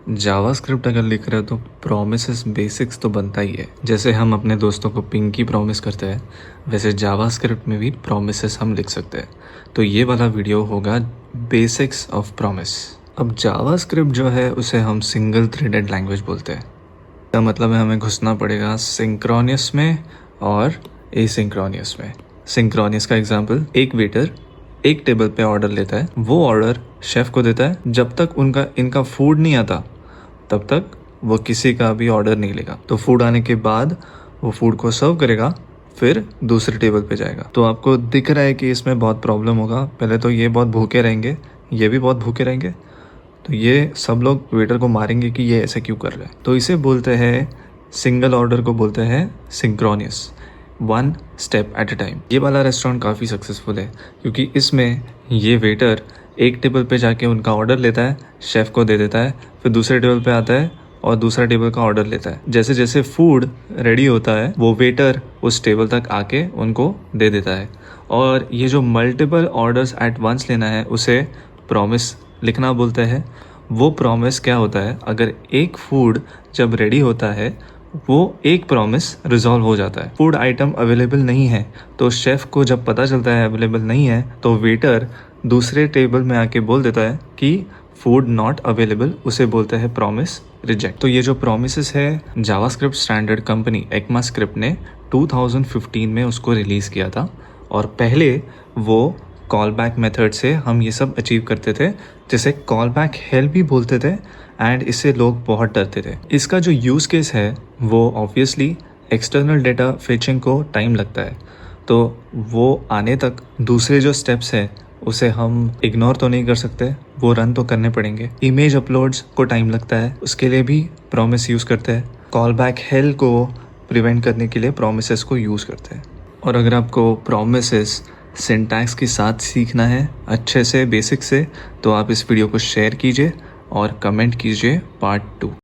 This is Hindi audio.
जावास्क्रिप्ट अगर लिख रहे हो तो प्रोमिसेस बेसिक्स तो बनता ही है। जैसे हम अपने दोस्तों को पिंकी प्रॉमिस करते हैं, वैसे जावास्क्रिप्ट में भी प्रोमिसेस हम लिख सकते हैं। तो ये वाला वीडियो होगा बेसिक्स ऑफ प्रॉमिस। अब जावास्क्रिप्ट जो है उसे हम सिंगल थ्रेडेड लैंग्वेज बोलते हैं। इसका मतलब है हमें घुसना पड़ेगा सिंक्रोनियस में और एसिंक्रोनियस में। सिंक्रोनियस का एग्जांपल, एक वेटर एक टेबल पे ऑर्डर लेता है, वो ऑर्डर शेफ को देता है। जब तक इनका फूड नहीं आता तब तक वो किसी का भी ऑर्डर नहीं लेगा। तो फूड आने के बाद वो फूड को सर्व करेगा, फिर दूसरे टेबल पे जाएगा। तो आपको दिख रहा है कि इसमें बहुत प्रॉब्लम होगा। पहले तो ये बहुत भूखे रहेंगे, ये भी बहुत भूखे रहेंगे, तो ये सब लोग वेटर को मारेंगे कि ये ऐसे क्यों कर रहे हैं। तो इसे बोलते हैं, सिंगल ऑर्डर को बोलते हैं synchronous, one step at a time. ये वाला रेस्टोरेंट काफ़ी सक्सेसफुल है क्योंकि इसमें ये वेटर एक टेबल पे जाके उनका ऑर्डर लेता है, शेफ़ को दे देता है, फिर दूसरे टेबल पे आता है और दूसरा टेबल का ऑर्डर लेता है। जैसे जैसे फूड रेडी होता है वो वेटर उस टेबल तक आके उनको दे देता है। और ये जो मल्टीपल ऑर्डर्स एट वंस लेना है उसे प्रॉमिस लिखना बोलते हैं। वो प्रॉमिस क्या होता है, अगर एक फूड जब रेडी होता है वो एक प्रॉमिस रिजॉल्व हो जाता है। फूड आइटम अवेलेबल नहीं है तो शेफ़ को जब पता चलता है अवेलेबल नहीं है तो वेटर दूसरे टेबल में आके बोल देता है कि फूड नॉट अवेलेबल, उसे बोलते हैं प्रॉमिस रिजेक्ट। तो ये जो प्रॉमिसेस है जावास्क्रिप्ट स्टैंडर्ड कंपनी ECMAScript ने 2015 में उसको रिलीज़ किया था। और पहले वो कॉल बैक मेथड से हम ये सब अचीव करते थे, जिसे कॉल बैक हेल्प भी बोलते थे। एंड इससे लोग बहुत डरते थे। इसका जो यूज़ केस है वो ऑब्वियसली एक्सटर्नल डेटा फेचिंग को टाइम लगता है, तो वो आने तक दूसरे जो स्टेप्स है उसे हम इग्नोर तो नहीं कर सकते, वो रन तो करने पड़ेंगे। इमेज अपलोड्स को टाइम लगता है, उसके लिए भी प्रॉमिस यूज़ करते हैं। कॉल बैक हेल्प को प्रिवेंट करने के लिए प्रॉमिसेस को यूज़ करते हैं। और अगर आपको प्रॉमिसेस सिंटैक्स के साथ सीखना है अच्छे से बेसिक से, तो आप इस वीडियो को शेयर कीजिए और कमेंट कीजिए पार्ट 2।